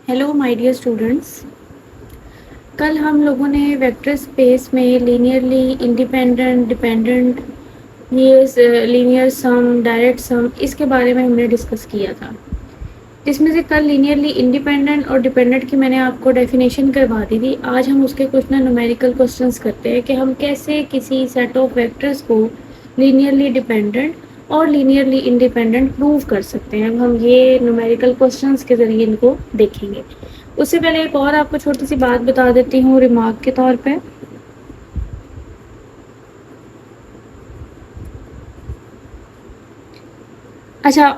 Hello my dear students. कल हम लोगों ने वेक्टर स्पेस में लीनियरली इंडिपेंडेंट, डिपेंडेंट, लीनियर सम, डायरेक्ट सम इसके बारे में हमने डिस्कस किया था, जिसमें से कल लीनियरली इंडिपेंडेंट और डिपेंडेंट की मैंने आपको डेफिनेशन करवा दी थी। आज हम उसके कुछ ना न्यूमेरिकल क्वेश्चंस करते हैं कि हम कैसे किसी सेट ऑफ वेक्टर्स को लीनियरली डिपेंडेंट और लीनियरली इंडिपेंडेंट प्रूव कर सकते हैं। अब हम ये न्यूमेरिकल क्वेश्चंस के ज़रिए इनको देखेंगे। उससे पहले एक और आपको छोटी सी बात बता देती हूँ रिमार्क के तौर पे। अच्छा,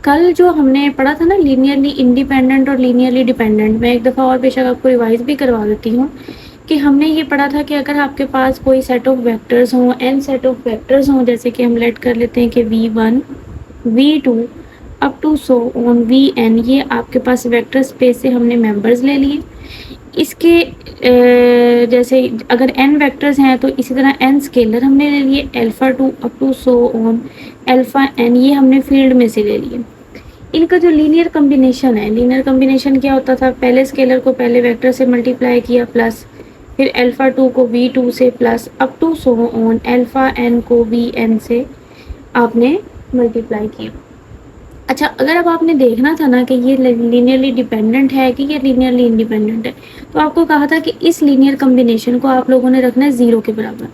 कल जो हमने पढ़ा था ना लीनियरली इंडिपेंडेंट और लीनियरली डिपेंडेंट, मैं एक दफ़ा और बेशक आपको रिवाइज भी करवा देती हूँ कि हमने ये पढ़ा था कि अगर आपके पास कोई सेट ऑफ वेक्टर्स हों, n सेट ऑफ वेक्टर्स हों, जैसे कि हम लेट कर लेते हैं कि v1, v2 up to so on vn, ये आपके पास वेक्टर स्पेस से हमने मेंबर्स ले लिए। इसके जैसे अगर n वेक्टर्स हैं तो इसी तरह n स्केलर हमने ले लिए, alpha 2 up to so on alpha n, ये हमने फील्ड में से ले लिए। इनका जो लीनियर कम्बिनेशन है, लीनियर कम्बिनेशन क्या होता था, पहले स्केलर को पहले वेक्टर से मल्टीप्लाई किया प्लस, फिर अल्फा 2 को v2 से plus up to so on alpha n को vn से आपने मल्टीप्लाई किया। अच्छा, अगर अब आपने देखना था ना कि ये लीनियरली डिपेंडेंट है कि ये लीनियरली इंडिपेंडेंट है, तो आपको कहा था कि इस लीनियर कम्बिनेशन को आप लोगों ने रखना है 0 के बराबर।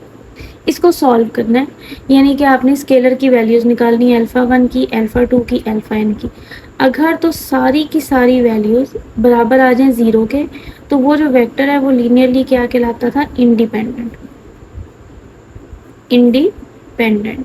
इसको सॉल्व करना है, यानी कि आपने स्केलर की वैल्यूज़ निकालनी है, अल्फ़ा 1 की, अल्फ़ा 2 की, अल्फ़ा n की। अगर तो सारी की सारी वैल्यूज़ बराबर आ जाएं 0 के, तो वो जो वेक्टर है वो लीनियरली क्या कहलाता था, इंडिपेंडेंट।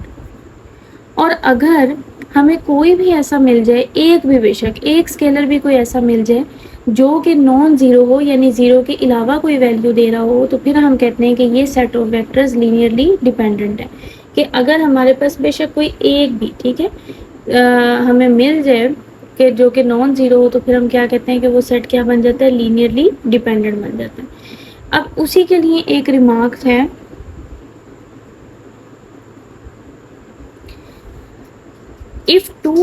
और अगर हमें कोई भी ऐसा मिल जाए, एक भी बेशक एक स्केलर भी कोई ऐसा मिल जाए जो कि नॉन ज़ीरो हो, यानी ज़ीरो के अलावा कोई वैल्यू दे रहा हो, तो फिर हम कहते हैं कि ये set of vectors linearly dependent है। कि अगर हमारे पास बेशक कोई एक भी, ठीक है, हमें मिल जाए कि जो कि नॉन ज़ीरो हो, तो फिर हम क्या कहते हैं कि वो सेट क्या बन जाता है, लीनियरली डिपेंडेंट बन जाता है। अब उसी के लिए एक रिमार्क है, if two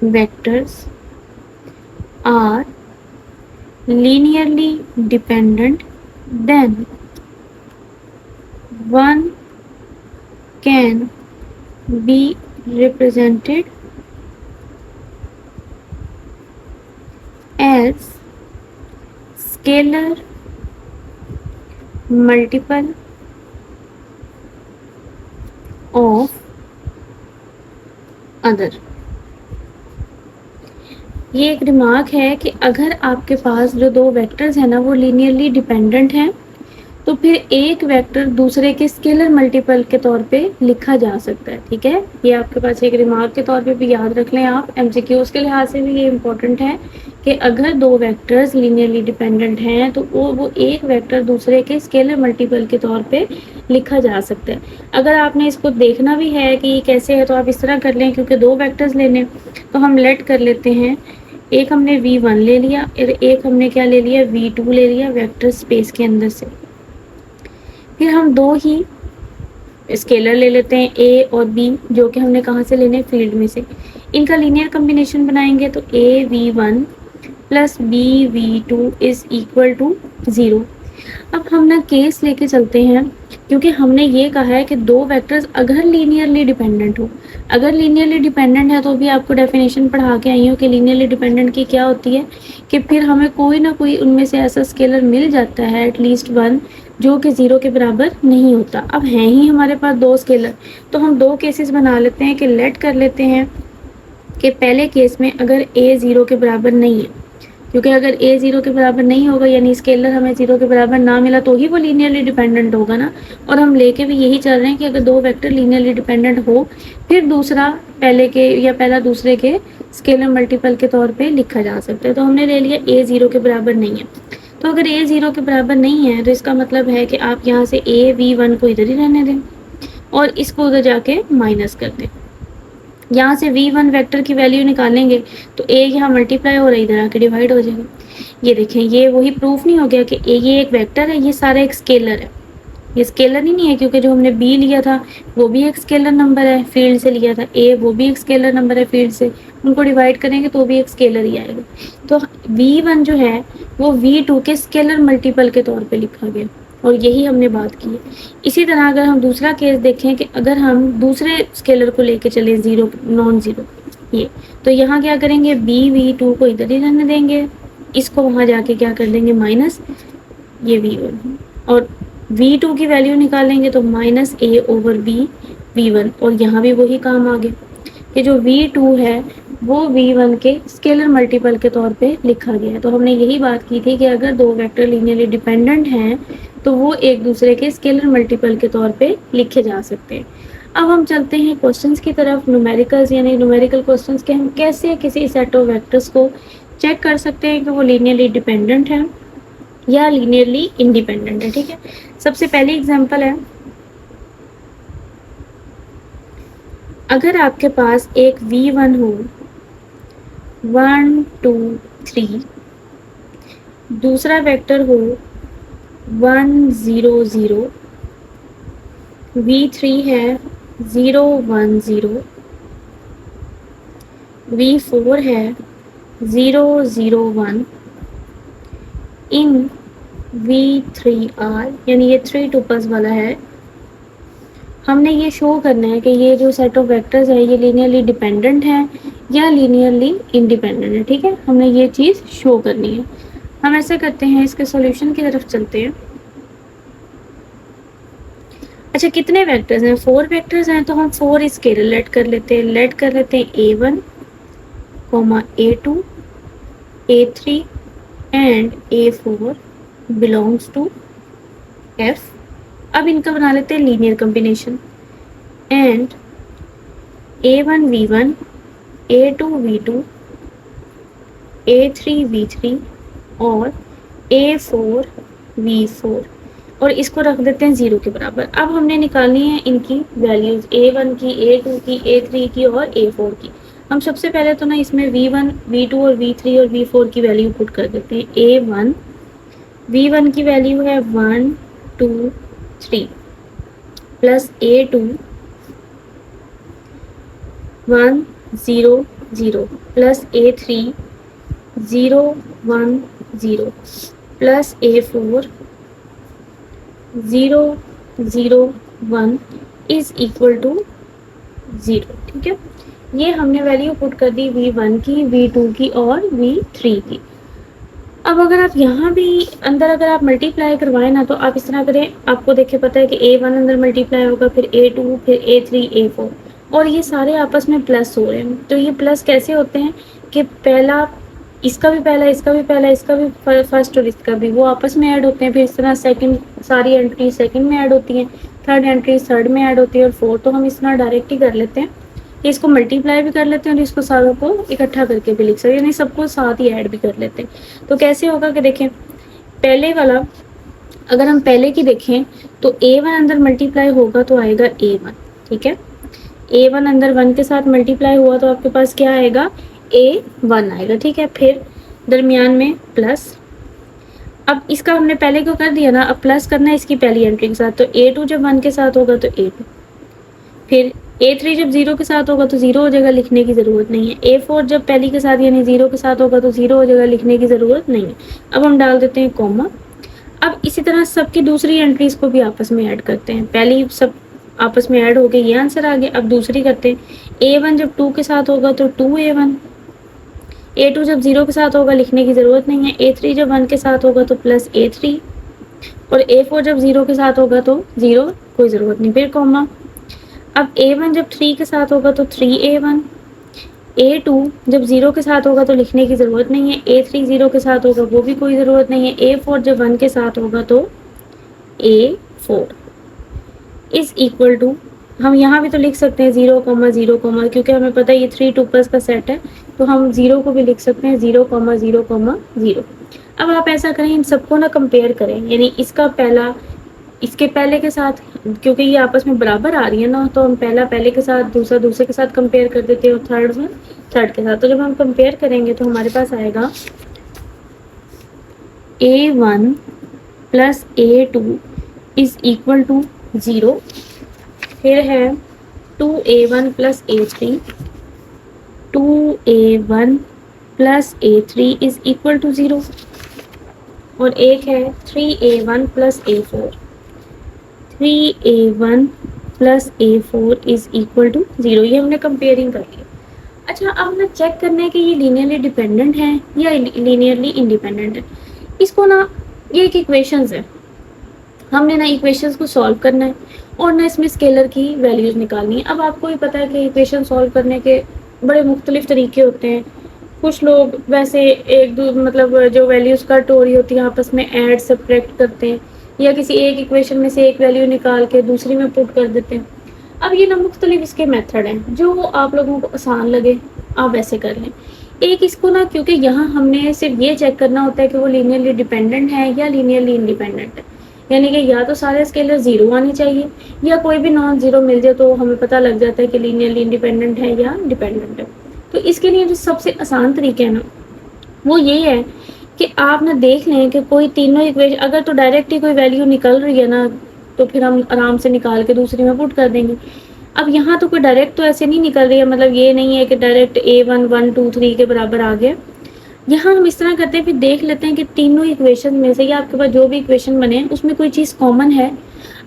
vectors are linearly dependent, then one can be represented as scalar multiple of other. ये एक रिमार्क है कि अगर आपके पास जो दो वेक्टर्स हैं ना वो लीनियरली डिपेंडेंट हैं, तो फिर एक वेक्टर दूसरे के स्केलर मल्टीपल के तौर पे लिखा जा सकता है। ठीक है, ये आपके पास एक रिमार्क के तौर पे भी याद रख लें आप, एमसीक्यूज के लिहाज से भी ये इम्पोर्टेंट है कि अगर दो वेक्टर्स लीनियरली डिपेंडेंट हैं तो वो एक वेक्टर दूसरे के स्केलर मल्टीपल के तौर पे लिखा जा सकता है। अगर आपने इसको देखना भी है कि ये कैसे है, तो आप इस तरह कर लें, क्योंकि दो वेक्टर्स लेने तो हम लेट कर लेते हैं, एक हमने v1 ले लिया और एक हमने क्या ले लिया, v2 ले लिया वेक्टर स्पेस के अंदर से। फिर हम दो ही स्केलर ले लेते हैं a और b, जो कि हमने कहाँ से लेने, फील्ड में से। इनका लीनियर कम्बिनेशन बनाएंगे तो a v1 plus b v2 is equal to 0। अब हम ना केस लेके चलते हैं, क्योंकि हमने ये कहा है कि दो वेक्टर्स अगर लीनियरली डिपेंडेंट हो, अगर लीनियरली डिपेंडेंट है तो भी आपको डेफिनेशन पढ़ा के आई हूँ कि लीनियरली डिपेंडेंट की क्या होती है, कि फिर हमें कोई ना कोई उनमें से ऐसा स्केलर मिल जाता है एटलीस्ट वन, जो कि 0 के बराबर नहीं होता। अब हैं ही हमारे पास दो स्केलर, तो हम दो केसेस बना लेते हैं कि लेट कर लेते हैं कि पहले केस में अगर a 0 के बराबर नहीं है, क्योंकि अगर a 0 के बराबर नहीं होगा यानी स्केलर हमें 0 के बराबर ना मिला तो ही वो लीनियरली डिपेंडेंट होगा ना। और हम लेके भी यही चल रहे हैं कि अगर दो वेक्टर लीनियरली डिपेंडेंट हो, फिर दूसरा पहले के या पहला दूसरे के स्केलर मल्टीपल के तौर पे लिखा जा सकता है। तो हमने ले लिया a 0 के बराबर नहीं है, तो अगर a 0 के बराबर नहीं है तो इसका मतलब है कि आप यहाँ से a v1 को इधर ही रहने दें और इसको उधर जाके माइनस कर दें। यहाँ से v1 वेक्टर की वैल्यू निकालेंगे तो a यहाँ मल्टीप्लाई हो रहा है, इधर आके डिवाइड हो जाएगा। ये देखें, ये वही प्रूफ नहीं हो गया कि ये एक वेक्टर है, ये सारा एक स्केलर है। ये स्केलर ही नहीं है, क्योंकि जो हमने बी लिया था वो भी एक स्केलर नंबर है, फील्ड से लिया था ए, वो भी एक स्केलर नंबर है फील्ड से, उनको डिवाइड करेंगे तो भी एक स्केलर ही आएगा। तो v1 जो है वो v2 के स्केलर मल्टीपल के तौर पे लिखा गया, और यही हमने बात की है। इसी तरह अगर हम दूसरा केस देखें कि अगर हम दूसरे स्केलर को लेके चले जीरो नॉन जीरो, ये तो यहाँ क्या करेंगे, v2 को इधर ही रहने देंगे, इसको वहाँ जाके क्या कर देंगे माइनस ये v1, और v2 की वैल्यू निकालेंगे तो minus a over b v1, और यहाँ भी वही काम आ गया कि जो v2 है वो v1 के स्केलर मल्टीपल के तौर पे लिखा गया है। तो हमने यही बात की थी कि अगर दो वेक्टर लीनियरली डिपेंडेंट हैं तो वो एक दूसरे के स्केलर मल्टीपल के तौर पे लिखे जा सकते हैं। अब हम चलते हैं क्वेश्चंस की तरफ, न्यूमेरिकल्स यानी न्यूमेरिकल क्वेश्चंस के हम कैसे किसी सेट ऑफ वेक्टर्स को चेक कर सकते हैं कि वो लीनियरली डिपेंडेंट है या लीनियरली इंडिपेंडेंट है। ठीक है, सबसे पहली एग्जांपल है, अगर आपके पास एक v1 हो 1 2 3, दूसरा वेक्टर हो 1 0 0, v3 है 0 1 0, v4 है 0 0 1, इन v3r यानी ये 3 टुपल्स वाला है। हमने ये शो करना है कि ये जो सेट ऑफ वेक्टर्स है ये लीनियरली डिपेंडेंट है या लीनियरली इंडिपेंडेंट है। ठीक है, हमने ये चीज़ शो करनी है। हम ऐसा करते हैं, इसके सॉल्यूशन की तरफ चलते हैं। अच्छा, कितने वेक्टर्स हैं, 4 वेक्टर्स हैं, तो हम 4 स्केलर लेट कर लेते हैं। a1, a2, a3 and a4 belongs to f। अब इनका बना लेते हैं linear combination, and a1 v1, a2 v2, a3 v3 और a4 v4, और इसको रख देते हैं 0 के बराबर। अब हमने निकालनी है इनकी वैल्यूज, a1 की, a2 की, a3 की और a4 की। हम सबसे पहले तो ना इसमें v1, v2 और v3 और v4 की वैल्यू पुट कर देते हैं। a1 v1 की वैल्यू है 1 2 3 plus a2 1 0 0 plus a3 0 1 0 plus a4 0 0 1 is equal to 0। ठीक है, ये हमने वैल्यू पुट कर दी v1 की, v2 की और v3 की। अब अगर आप यहाँ भी अंदर अगर आप मल्टीप्लाई करवाएं ना तो आप इस तरह करें, आपको देखे पता है कि a1 अंदर मल्टीप्लाई होगा, फिर a2, फिर a3, a4, और ये सारे आपस में प्लस हो रहे हैं। तो ये प्लस कैसे होते हैं कि पहला इसका भी पहला, इसका भी पहला, इसका भी फर्स्ट और इसका भी, वो आपस में ऐड होते हैं। फिर इस तरह सेकंड, सारी एंट्री सेकंड में ऐड होती हैं, थर्ड एंट्री थर्ड में ऐड होती है, और फोर्थ तो हम इस तरह डायरेक्ट ही कर लेते हैं। इसको मल्टीप्लाई भी कर लेते हैं और इसको सारों को इकट्ठा करके भी लिख सकते हैं, यानी सबको साथ ही ऐड भी कर लेते हैं। तो कैसे होगा कि देखें, पहले वाला अगर हम पहले की देखें तो a1 अंदर मल्टीप्लाई होगा तो आएगा a1। ठीक है, a1 अंदर 1 के साथ मल्टीप्लाई हुआ तो आपके पास क्या आएगा, a1 आएगा। ठीक है, फिर दरमियान में प्लस, अब इसका हमने पहले को कर दिया ना, अब प्लस करना है इसकी पहली एंट्री के साथ, तो a2 जब 1 के साथ होगा तो a2, फिर a3 जब 0 के साथ होगा तो 0 हो जाएगा, लिखने की ज़रूरत नहीं है। a4 जब पहली के साथ यानी 0 के साथ होगा तो 0 हो जाएगा, लिखने की ज़रूरत नहीं है। अब हम डाल देते हैं कॉमा। अब इसी तरह सबकी दूसरी एंट्रीज को भी आपस में ऐड करते हैं। पहली सब आपस में ऐड हो गए, ये आंसर आ गया। अब दूसरी करते हैं, a1 जब 2 के साथ होगा तो 2a1, a2 जब 0 के साथ होगा लिखने की ज़रूरत नहीं है, a3 जब 1 के साथ होगा तो प्लस a3, और a4 जब 0 के साथ होगा तो 0, कोई ज़रूरत नहीं, फिर कॉमा। अब a1 जब 3 के साथ होगा तो 3a1, a2 जब 0 के साथ होगा तो लिखने की ज़रूरत नहीं है, a3 0 के साथ होगा वो भी कोई ज़रूरत नहीं है, a4 जब 1 के साथ होगा तो a4 इज़ इक्वल टू, हम यहाँ भी तो लिख सकते हैं 0 0 क्योंकि हमें पता है ये 3 टुपल्स का सेट है, तो हम 0 को भी लिख सकते हैं 0 0 0। अब आप ऐसा करें, इन सबको ना कंपेयर करें, यानी इसका पहला इसके पहले के साथ, क्योंकि ये आपस में बराबर आ रही है ना, तो हम पहला पहले के साथ, दूसरा दूसरे के साथ कंपेयर कर देते हैं, और थर्ड में थर्ड के साथ। तो जब हम कंपेयर करेंगे तो हमारे पास आएगा a1 plus a2 is equal to 0। फिर है 2a1 plus a3, 2a1 plus a3 is equal to 0। और एक है 3a1 plus a4, 3a1 plus a4 is equal to 0। ये हमने कंपेयरिंग कर लिया। अच्छा, अब हमें चेक करना है कि ये लीनियरली डिपेंडेंट है या लीनियरली इंडिपेंडेंट है। इसको ना, ये एक इक्वेशंस है, हमने ना इक्वेशंस को सॉल्व करना है और ना इसमें स्केलर की वैल्यूज निकालनी है। अब आपको ही पता है कि इक्वेशन सॉल्व करने के बड़े मुख्तलिफ तरीके होते हैं। कुछ लोग वैसे एक दो मतलब जो वैल्यूज कट हो रही होती है आपस में ऐड सब्ट्रैक्ट करते हैं, या किसी एक इक्वेशन में से एक वैल्यू निकाल के दूसरी में पुट कर देते हैं। अब ये ना मुख्तलिफ इसके मेथड हैं, जो आप लोगों को आसान लगे आप वैसे कर लें। एक इसको ना, क्योंकि यहाँ हमने सिर्फ ये चेक करना होता है कि वो लीनियरली डिपेंडेंट है या लीनियरली इंडिपेंडेंट है, यानी कि या तो सारे स्केलर जीरो आने चाहिए या कोई भी नॉन जीरो मिल जाए तो हमें पता लग जाता है कि लीनियरली इंडिपेंडेंट है या डिपेंडेंट है। तो इसके लिए जो सबसे आसान तरीका है ना, वो ये है कि आप ना देख लें कि कोई तीनों इक्वेशन, अगर तो डायरेक्ट ही कोई वैल्यू निकल रही है ना, तो फिर हम आराम से निकाल के दूसरी में पुट कर देंगे। अब यहाँ तो कोई डायरेक्ट तो ऐसे नहीं निकल रही है, मतलब ये नहीं है कि डायरेक्ट a1 1 2 3 के बराबर आ गया। यहाँ हम इस तरह करते हैं, फिर देख लेते हैं कि तीनों इक्वेशन में से या आपके पास जो भी इक्वेशन बने उसमें कोई चीज़ कॉमन है।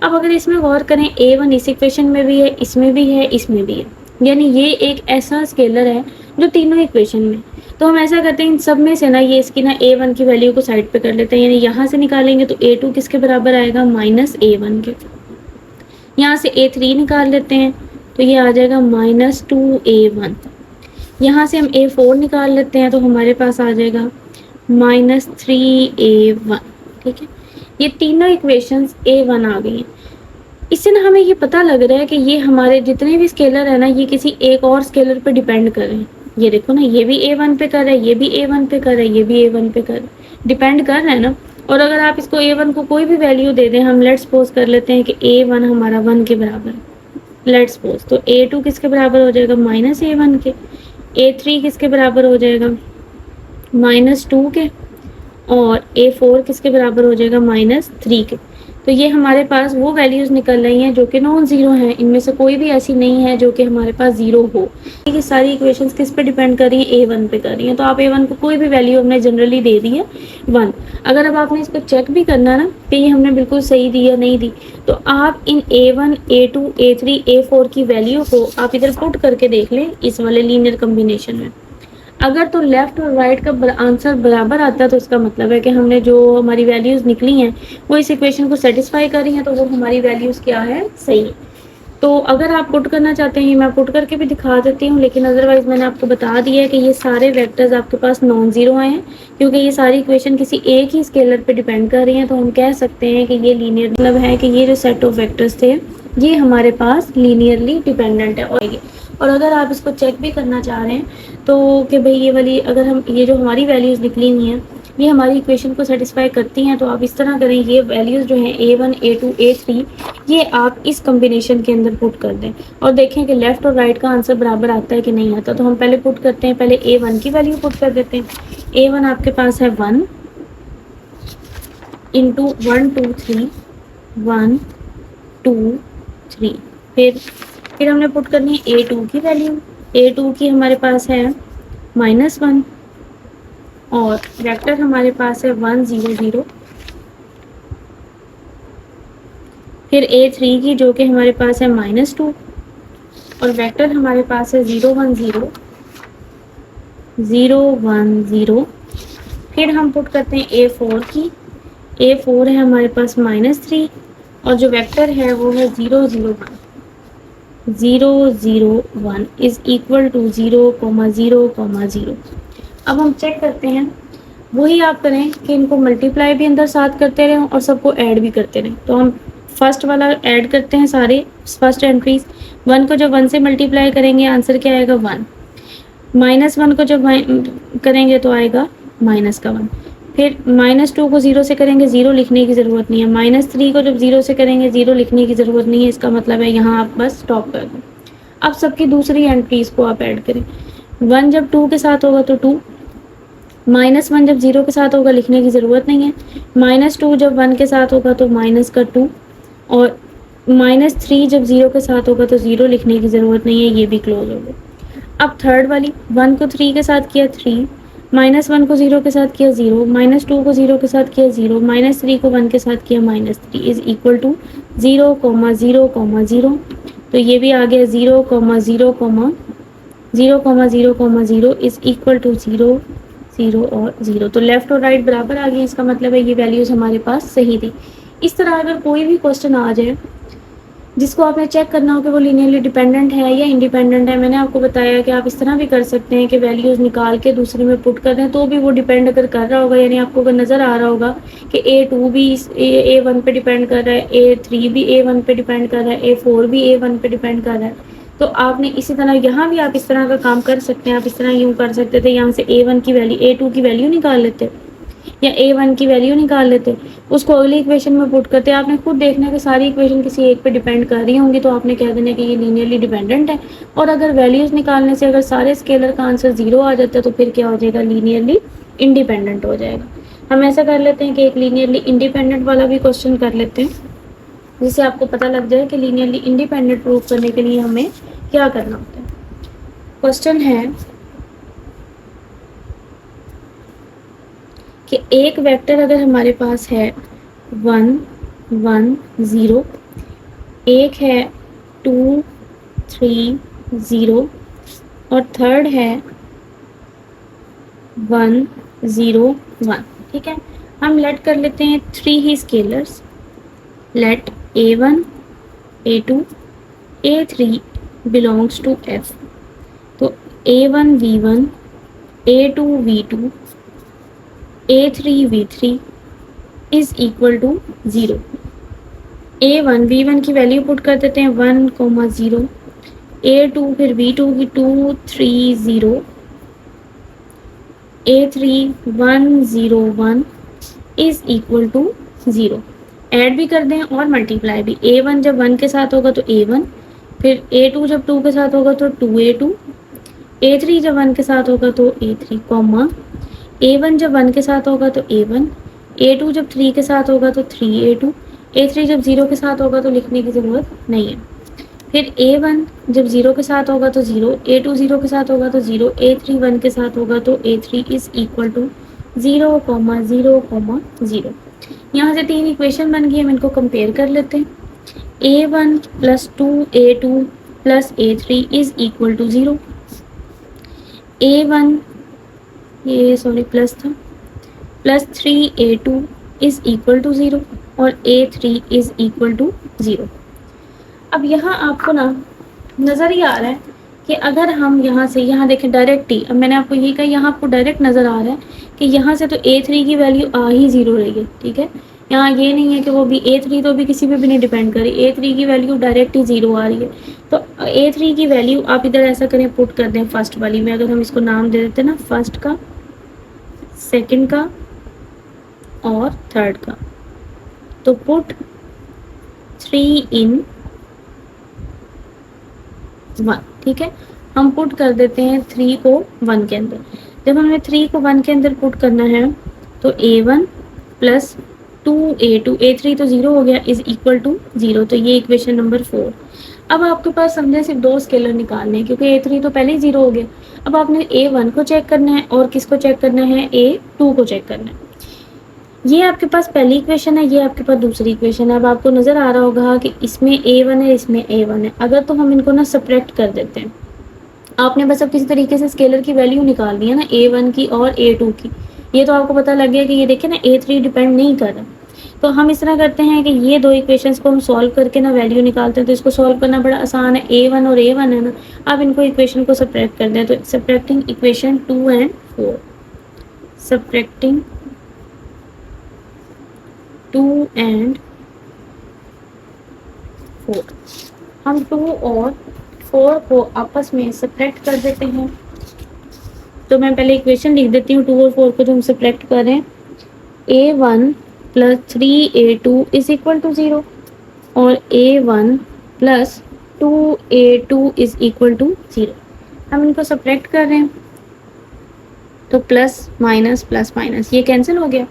अब अगर इसमें गौर करें, a1 इस इक्वेशन में भी है, इसमें भी है, इसमें भी है, यानी ये एक ऐसा स्केलर है जो तीनों इक्वेशन में। तो हम ऐसा करते हैं, इन सब में से ना ये इसकी ना a1 की वैल्यू को साइड पे कर लेते हैं, यानी यहाँ से निकालेंगे तो a2 किसके बराबर आएगा, -a1 के। यहाँ से a3 निकाल लेते हैं तो ये आ जाएगा -2a1। यहाँ से हम a4 निकाल लेते हैं तो हमारे पास आ जाएगा -3a1। ठीक है, ये तीनों इक्वेशंस a1 आ गई हैं। इससे ना हमें ये पता लग रहा है कि ये हमारे जितने भी स्केलर है ना, ये किसी एक और स्केलर पे डिपेंड कर रहे हैं। ये देखो ना, ये भी a1 पे कर रहा है, ये भी a1 पे कर रहा है, ये भी a1 पे कर रहा है, डिपेंड कर रहा है ना। और अगर आप इसको a1 को कोई भी वैल्यू दे दें, हम लेट्स सपोज कर लेते हैं कि a1 हमारा 1 के बराबर है, लेट्स सपोज, तो a2 किसके बराबर हो जाएगा, -a1 के, a3 किसके बराबर हो जाएगा, -2 के, और a4 किसके बराबर हो जाएगा, -3 के। तो ये हमारे पास वो वैल्यूज़ निकल रही हैं जो कि नॉन ज़ीरो हैं, इनमें से कोई भी ऐसी नहीं है जो कि हमारे पास ज़ीरो हो। ये सारी इक्वेशंस किस पे डिपेंड कर रही हैं, a1 पे कर रही हैं। तो आप a1 को कोई भी वैल्यू हमने जनरली दे दी है 1। अगर अब आपने इसको चेक भी करना ना कि ये हमने बिल्कुल सही दी या नहीं दी, तो आप इन a1 a2 a3 a4 की वैल्यू को आप इधर पुट करके देख लें इस वाले लीनियर कम्बिनेशन में। अगर तो लेफ्ट और राइट का आंसर बराबर आता है तो इसका मतलब है कि हमने जो हमारी वैल्यूज़ निकली हैं वो इस इक्वेशन को सेटिस्फाई कर रही हैं, तो वो हमारी वैल्यूज़ क्या है, सही है। तो अगर आप पुट करना चाहते हैं, मैं पुट करके भी दिखा देती हूँ, लेकिन अदरवाइज़ मैंने आपको बता दिया है कि ये सारे वेक्टर्स आपके पास नॉन ज़ीरो आए हैं, क्योंकि ये सारी इक्वेशन किसी एक ही स्केलर पे डिपेंड कर रही हैं। तो हम कह सकते हैं कि ये लीनियर, मतलब है कि ये जो सेट ऑफ वेक्टर्स थे ये हमारे पास लीनियरली डिपेंडेंट है। और अगर आप इसको चेक भी करना चाह रहे हैं तो कि भाई ये वाली, अगर हम ये जो हमारी वैल्यूज़ निकली हुई हैं ये हमारी इक्वेशन को सेटिस्फाई करती हैं, तो आप इस तरह करें, ये वैल्यूज़ जो हैं a1 a2 a3 ये आप इस कम्बिनेशन के अंदर पुट कर दें और देखें कि लेफ़्ट और राइट का आंसर बराबर आता है कि नहीं आता। तो हम पहले पुट करते हैं, पहले a1 की वैल्यू पुट कर देते हैं। a1 आपके पास है 1 इंटू 1 2 3 1 2 3। फिर हमने पुट करनी है a2 की वैल्यू। a2 की हमारे पास है -1 और वेक्टर हमारे पास है 1 0 0। फिर a3 की जो कि हमारे पास है -2 और वेक्टर हमारे पास है 0 1 0 0 1 0। फिर हम पुट करते हैं a4 की। a4 है हमारे पास -3 और जो वेक्टर है वो है 0 0 1 0 0 1 इज इक्वल टू 0 0 0। अब हम चेक करते हैं, वही आप करें कि इनको मल्टीप्लाई भी अंदर साथ करते रहें और सबको ऐड भी करते रहें। तो हम फर्स्ट वाला ऐड करते हैं, सारे फर्स्ट एंट्रीज। 1 को जब 1 से मल्टीप्लाई करेंगे आंसर क्या आएगा, 1। -1 को जब करेंगे तो आएगा -1। फिर -2 को 0 से करेंगे, 0 लिखने की ज़रूरत नहीं है। -3 को जब 0 से करेंगे 0 लिखने की ज़रूरत नहीं है, इसका मतलब है यहाँ आप बस स्टॉप कर दें। अब सबकी दूसरी एंट्रीज को आप ऐड करें। 1 जब 2 के साथ होगा तो 2, -1 जब 0 के साथ होगा लिखने की ज़रूरत नहीं है। -2 जब 1 के साथ होगा तो -2, और -3 जब 0 के साथ होगा तो 0 लिखने की ज़रूरत नहीं है, ये भी क्लोज हो गया। अब थर्ड वाली 1 को 3 के साथ किया 3, -1 को 0 के साथ किया 0, -2 को 0 के साथ किया 0, -3 को 1 के साथ किया -3 इज इक्वल टू 0, 0, 0। तो ये भी आ गया 0, 0, 0, 0, 0 इज इक्वल टू 0, 0 और 0। तो लेफ्ट और राइट बराबर आ गए, इसका मतलब है ये वैल्यूज़ हमारे पास सही थी। इस तरह अगर कोई भी क्वेश्चन आ जाए जिसको आपने चेक करना हो कि वो लीनियरली डिपेंडेंट है या इंडिपेंडेंट है, मैंने आपको बताया कि आप इस तरह भी कर सकते हैं कि वैल्यूज़ निकाल के दूसरे में पुट कर दें, तो भी वो डिपेंड अगर कर रहा होगा, यानी आपको अगर नज़र आ रहा होगा कि A2 भी A1 पे डिपेंड कर रहा है, A3 भी A1 पे डिपेंड कर रहा है, A4 भी A1 पे डिपेंड कर रहा है, तो आपने इसी तरह यहाँ भी आप इस तरह का काम कर सकते हैं। आप इस तरह यूँ कर सकते थे, यहाँ से A1 की वैल्यू A2 की वैल्यू निकाल लेते या A1 की वैल्यू निकाल लेते, उसको अगली इक्वेशन में पुट करते। आपने खुद देखना कि सारी इक्वेशन किसी एक पे डिपेंड कर रही होंगी, तो आपने कह देना कि ये लीनियरली डिपेंडेंट है। और अगर वैल्यूज़ निकालने से अगर सारे स्केलर का आंसर 0 आ जाता है तो फिर क्या हो जाएगा, लीनियरली इंडिपेंडेंट हो जाएगा। हम ऐसा कर लेते हैं कि एक लीनियरली इंडिपेंडेंट वाला भी क्वेश्चन कर लेते हैं, जिससे आपको पता लग जाए कि लीनियरली इंडिपेंडेंट प्रूव करने के लिए हमें क्या करना होता है। क्वेश्चन है कि एक वेक्टर अगर हमारे पास है 1, 1, 0, एक है 2, 3, 0 और थर्ड है 1, 0, 1। ठीक है, हम लेट कर लेते हैं 3 ही scalars. Let A1, A2, A3 belongs to F। तो A1 V1, A2 V2, A3 V3 is equal to 0। A1 V1 की वैल्यू पुट कर देते हैं 1, 0, A2 फिर V2 की 2, 3, 0, A3 1, 0, 1 is equal to 0। Add भी कर दें और मल्टीप्लाई भी। A1 जब 1 के साथ होगा तो A1, फिर A2 जब 2 के साथ होगा तो 2A2, A3 जब 1 के साथ होगा तो A3, कॉमा A1 जब 1 के साथ होगा तो A1, A2 जब 3 के साथ होगा तो 3A2, A3 जब 0 के साथ होगा तो लिखने की ज़रूरत नहीं है। फिर A1 जब 0 के साथ होगा तो 0, A2 0 के साथ होगा तो 0, A3 1 के साथ होगा तो A3 इज इक्वल टू 0, 0, 0। यहाँ से 3 इक्वेशन बन गई, हम इनको कंपेयर कर लेते हैं। A1 plus 2A2 plus A3 is equal to 0। A1 ये सॉरी प्लस था, plus 3A2 is equal to 0 और A3 इज इक्वल टू 0। अब यहाँ आपको ना नज़र ही आ रहा है कि अगर हम यहाँ से यहाँ देखें डायरेक्ट ही, अब मैंने आपको ये कहा यहाँ आपको डायरेक्ट नज़र आ रहा है कि यहाँ से तो A3 की वैल्यू आ ही 0 रही है। ठीक है, यहाँ ये नहीं है कि वो भी A3 तो भी किसी पे भी नहीं डिपेंड करी, A3 की वैल्यू डायरेक्ट ही 0 आ रही है। तो A3 की वैल्यू आप इधर ऐसा करें, पुट कर दें फर्स्ट वाली में। अगर हम इसको नाम दे देते ना, फर्स्ट का, सेकंड का और थर्ड का, तो पुट 3 in 1। ठीक है, हम पुट कर देते हैं 3 को 1 के अंदर। जब हमें 3 को 1 के अंदर पुट करना है तो A1 प्लस 2A2, A3 तो 0 हो गया, इज इक्वल टू 0। तो ये इक्वेशन नंबर 4। अब आपके पास समझे सिर्फ 2 स्केलर निकालने हैं, क्योंकि A3 तो पहले ही 0 हो गया। अब आपने A1 को चेक करना है और किसको चेक करना है, A2 को चेक करना है। ये आपके पास पहली इक्वेशन है, ये आपके पास दूसरी इक्वेशन है। अब आपको नज़र आ रहा होगा कि इसमें A1 है, इसमें A1 है। अगर तो हम इनको ना सब्ट्रैक्ट कर देते हैं, आपने बस अब किसी तरीके से स्केलर की वैल्यू निकाल दी है ना, A1 की और A2 की। ये तो आपको पता लग गया कि ये देखिए ना A3 डिपेंड नहीं कर रहा। तो हम इस तरह करते हैं कि ये 2 इक्वेशंस को हम सॉल्व करके ना वैल्यू निकालते हैं। तो इसको सॉल्व करना बड़ा आसान है, A1 और A1 है ना। आप इनको इक्वेशन को सब्ट्रैक्ट कर दें, तो subtracting equation 2 and 4, subtracting 2 and 4, हम 2 और 4 को आपस में सब्ट्रैक्ट कर देते हैं। तो मैं पहले इक्वेशन लिख देती हूँ। 2 और 4 को जो हम सब्ट्रैक्ट करें, A1 plus 3A2 is equal to 0 और A1 plus 2A2 is equal to 0। हम इनको सब्ट्रैक्ट कर रहे हैं तो प्लस माइनस प्लस माइनस ये कैंसिल हो गया,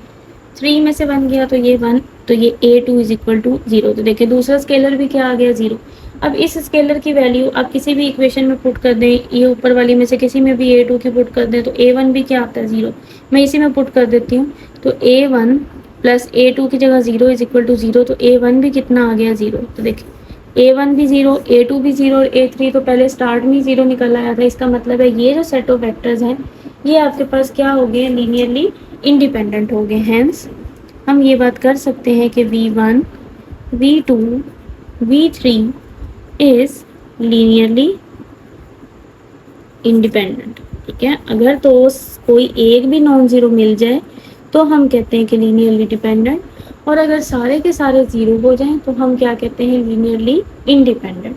3 में से 1 गया तो ये 1 तो ये A2 इज इक्वल टू 0। तो देखिए दूसरा स्केलर भी क्या आ गया 0। अब इस स्केलर की वैल्यू आप किसी भी इक्वेशन में पुट कर दें, ये ऊपर वाली में से किसी में भी A2 की पुट कर दें तो A1 भी क्या आता है 0। मैं इसी में पुट कर देती हूँ, तो A1 प्लस A2 की जगह 0 इज इक्वल टू 0, तो A1 भी कितना आ गया 0। तो देखिए A1 भी 0, A2 भी 0 और A3 तो पहले स्टार्ट में 0 निकल आया था। इसका मतलब है ये जो सेट ऑफ वेक्टर्स हैं ये आपके पास क्या हो गए, लीनियरली इंडिपेंडेंट हो गए। हेंस हम ये बात कर सकते हैं कि V1, V2, V3 is linearly independent. ठीक है, अगर तो कोई एक भी नॉन जीरो मिल जाए तो हम कहते हैं कि लीनियरली डिपेंडेंट, और अगर सारे के सारे जीरो हो जाएं तो हम क्या कहते हैं, लीनियरली इंडिपेंडेंट।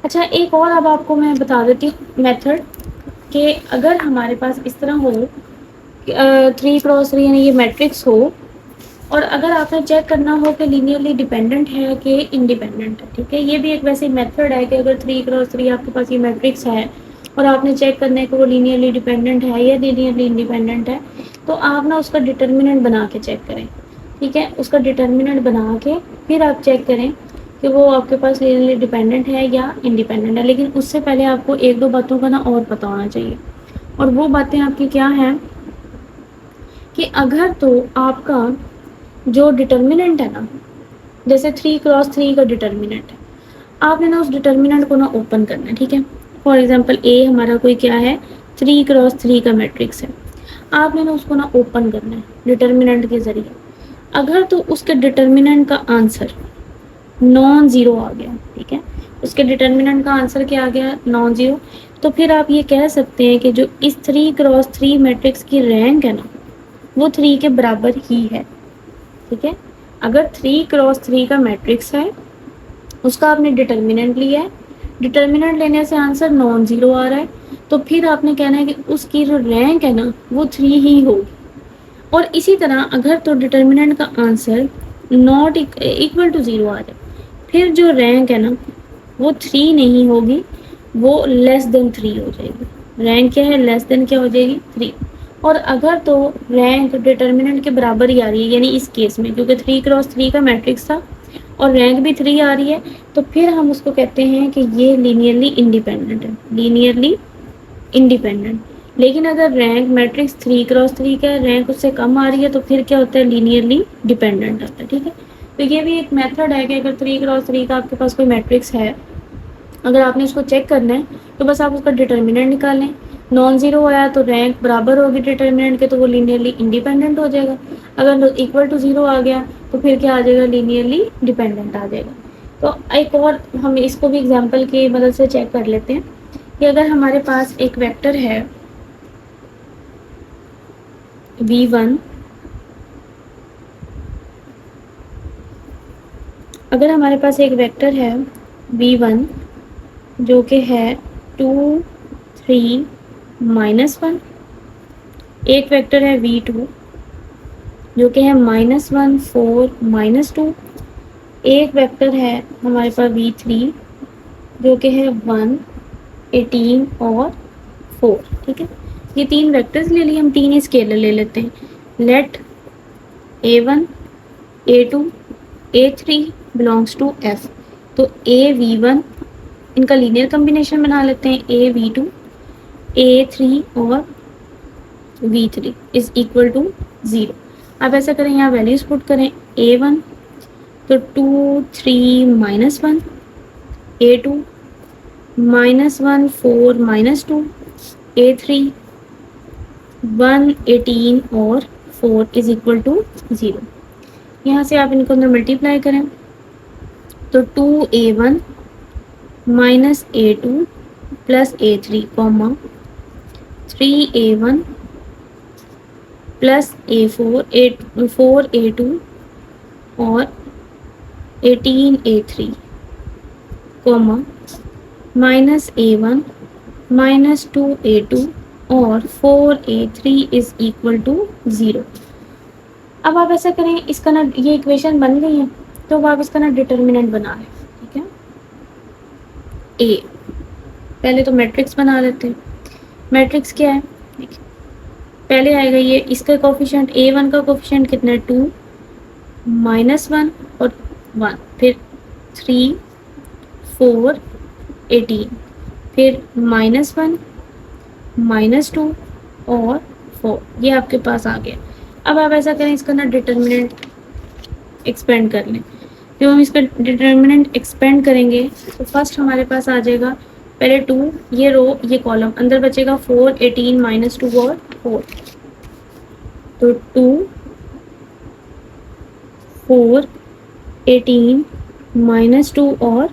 अच्छा, एक और अब आपको मैं बता देती हूँ मेथड, कि अगर हमारे पास इस तरह हो 3x3 यानी ये मैट्रिक्स हो, और अगर आपने चेक करना हो कि लीनियरली डिपेंडेंट है कि इंडिपेंडेंट है। ठीक है, ये भी एक वैसे मेथड है कि अगर 3x3 आपके पास ये मैट्रिक्स है और आपने चेक करना है कि वो लीनियरली डिपेंडेंट है या लीनियरली इंडिपेंडेंट है, तो आप ना उसका डिटर्मिनेंट बना के चेक करें। ठीक है, उसका डिटर्मिनेंट बना के फिर आप चेक करें कि वो आपके पास लीनियरली डिपेंडेंट है या इंडिपेंडेंट है। लेकिन उससे पहले आपको एक दो बातों का ना और पता होना चाहिए, और वो बातें आपकी क्या हैं कि अगर तो आपका जो डिटर्मिनेंट है ना, जैसे 3x3 का डिटर्मिनेंट है, आपने ना उस डिटर्मिनेंट को ना ओपन करना है। ठीक है, फॉर एग्जांपल ए हमारा कोई क्या है, 3x3 का मैट्रिक्स है, आपने ना उसको ना ओपन करना है डिटर्मिनेंट के ज़रिए। अगर तो उसके डिटर्मिनेंट का आंसर नॉन ज़ीरो आ गया, ठीक है, उसके डिटर्मिनेंट का आंसर क्या आ गया, नॉन ज़ीरो, तो फिर आप ये कह सकते हैं कि जो इस 3x3 मैट्रिक्स की रैंक है ना वो 3 के बराबर ही है। ठीक है, अगर 3x3 का मैट्रिक्स है, उसका आपने डिटर्मिनेंट लिया है, डिटर्मिनेंट लेने से आंसर नॉन ज़ीरो आ रहा है, तो फिर आपने कहना है कि उसकी जो रैंक है ना वो 3 ही होगी। और इसी तरह अगर तो डिटर्मिनेंट का आंसर नॉट इक्वल टू 0 आ जाए, फिर जो रैंक है ना वो 3 नहीं होगी, वो लेस देन 3 हो जाएगी। रैंक क्या है, लेस देन क्या हो जाएगी, 3। और अगर तो रैंक डिटर्मिनेंट के बराबर ही आ रही है, यानी इस केस में क्योंकि 3x3 का मैट्रिक्स था और रैंक भी 3 आ रही है, तो फिर हम उसको कहते हैं कि ये लीनियरली इंडिपेंडेंट है, लीनियरली इंडिपेंडेंट। लेकिन अगर रैंक मैट्रिक्स 3x3 का रैंक उससे कम आ रही है तो फिर क्या होता है, लीनियरली डिपेंडेंट आता है। ठीक है, तो ये भी एक मेथड है कि अगर 3x3 का आपके पास कोई मैट्रिक्स है, अगर आपने उसको चेक करना है तो बस आप उसका डिटर्मिनेंट निकालें, नॉन ज़ीरो आया तो रैंक बराबर होगी डिटर्मिनेंट के, तो वो लीनियरली इंडिपेंडेंट हो जाएगा। अगर इक्वल टू 0 आ गया तो फिर क्या आ जाएगा, लीनियरली डिपेंडेंट आ जाएगा। तो एक और हम इसको भी एग्जांपल की मदद से चेक कर लेते हैं कि अगर हमारे पास एक वेक्टर है V1, अगर हमारे पास एक वेक्टर है V1 जो कि है 2, 3, -1, एक वेक्टर है V2 जो कि है -1, 4, -2, एक वेक्टर है हमारे पास V3 जो कि है 1, 18 और 4। ठीक है, ये तीन वेक्टर्स ले लिए, हम तीन ही स्केलर ले लेते हैं। Late A1, A2, A3 belongs to F, तो AV1 इनका लीनियर कॉम्बिनेशन बना लेते हैं, AV2, A3 और V3 इज इक्वल टू 0। अब ऐसा करें, यहाँ वैल्यूज पुट करें, A1 तो 2, 3, -1, A2 -1, 4, -2, A3 1, 18 और 4 इज इक्वल टू 0। यहाँ से आप इनको अंदर मल्टीप्लाई करें तो 2A1 -A2 plus A3 comma 3A1 plus A4 4A2 और 18A3 कॉमा -A1 -2A2 और 4A3 इज इक्वल टू 0। अब आप ऐसा करें, इसका ना ये इक्वेशन बन गई है, तो अब आप इसका ना डिटर्मिनेंट बना लें। ठीक है, ए पहले तो मैट्रिक्स बना लेते हैं। मैट्रिक्स क्या है, देखिए पहले आएगा ये, इसका कोफिशिएंट A1 का कोफिशिएंट कितना है, 2, -1 और 1, फिर 3 4 18, फिर -1 -2 और 4, ये आपके पास आ गया। अब आप ऐसा करें, इसका ना डिटर्मिनेंट एक्सपेंड कर लें। जब हम इसका डिटर्मिनेंट एक्सपेंड करेंगे तो फर्स्ट हमारे पास आ जाएगा पहले 2, ये रो ये कॉलम, अंदर बचेगा 4 18 -2 और 4, तो 2 4 18 -2 और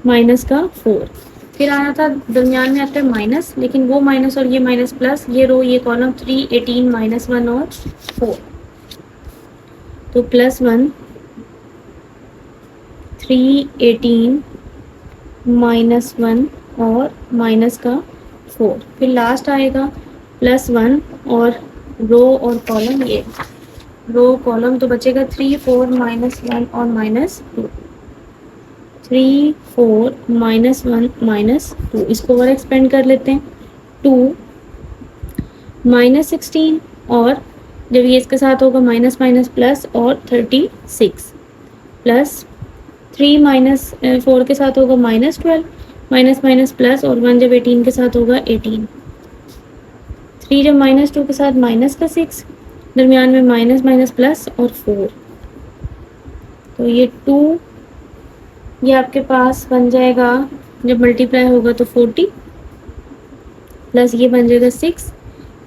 माइनस का 4, फिर आया था दरमियान में आता है माइनस, लेकिन वो माइनस और ये माइनस प्लस, ये रो ये कॉलम 3 18 -1 और 4, तो +1 3 18 -1 और माइनस का 4, फिर लास्ट आएगा +1 और रो और कॉलम, ये रो कॉलम तो बचेगा 3 4 -1 और -2, 3 4 -1 -2, इसको और एक्सपेंड कर लेते हैं। 2 -16 और जब ये इसके साथ होगा माइनस माइनस प्लस और 36 प्लस 3 -4 के साथ होगा -12 माइनस माइनस प्लस और 1 जब 18 के साथ होगा 18, 3 जब -2 के साथ माइनस का 6, दरमियान में माइनस माइनस प्लस और 4, तो ये 2 ये आपके पास बन जाएगा, जब मल्टीप्लाई होगा तो 40 प्लस ये बन जाएगा 6,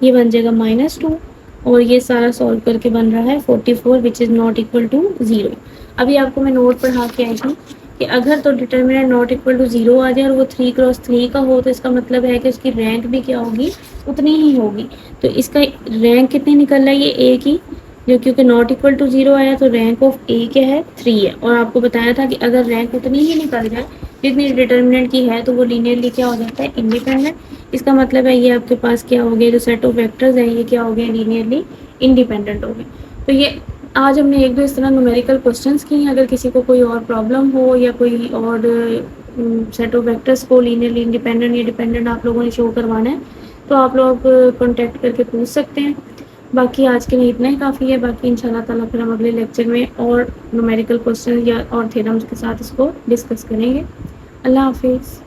ये बन जाएगा -2 और ये सारा सॉल्व करके बन रहा है 44 which is not equal to 0। अभी आपको मैं नोट पढ़ा के आई थी कि अगर तो डिटर्मिनेंट नॉट इक्वल टू 0 आ जाए और वो 3 क्रॉस 3 का हो तो इसका मतलब है कि उसकी रैंक भी क्या होगी, उतनी ही होगी। तो इसका रैंक कितनी निकल रहा है, ये ए की, जो क्योंकि नॉट इक्वल टू 0 आया तो रैंक ऑफ ए क्या है 3 है, और आपको बताया था कि अगर रैंक उतनी ही निकल जाए जितनी डिटर्मिनेंट की है तो वो लीनियरली क्या हो जाता है, इंडिपेंडेंट। इसका मतलब है ये आपके पास क्या हो गया, जो सेट ऑफ वेक्टर्स है ये क्या हो गया, लीनियरली इंडिपेंडेंट हो गए। तो ये आज हमने एक दो इस तरह न्यूमेरिकल क्वेश्चंस किए हैं। अगर किसी को कोई और प्रॉब्लम हो या कोई और सेट ऑफ वेक्टर्स को लीनियरली इंडिपेंडेंट या डिपेंडेंट आप लोगों ने शो करवाना है तो आप लोग कॉन्टेक्ट करके पूछ सकते हैं। बाकी आज के लिए इतना ही काफ़ी है। बाकी इंशाल्लाह ताला फिर हम अगले लेक्चर में और न्यूमेरिकल क्वेश्चन या और थ्योरम्स के साथ इसको डिस्कस करेंगे। अल्लाह हाफिज़।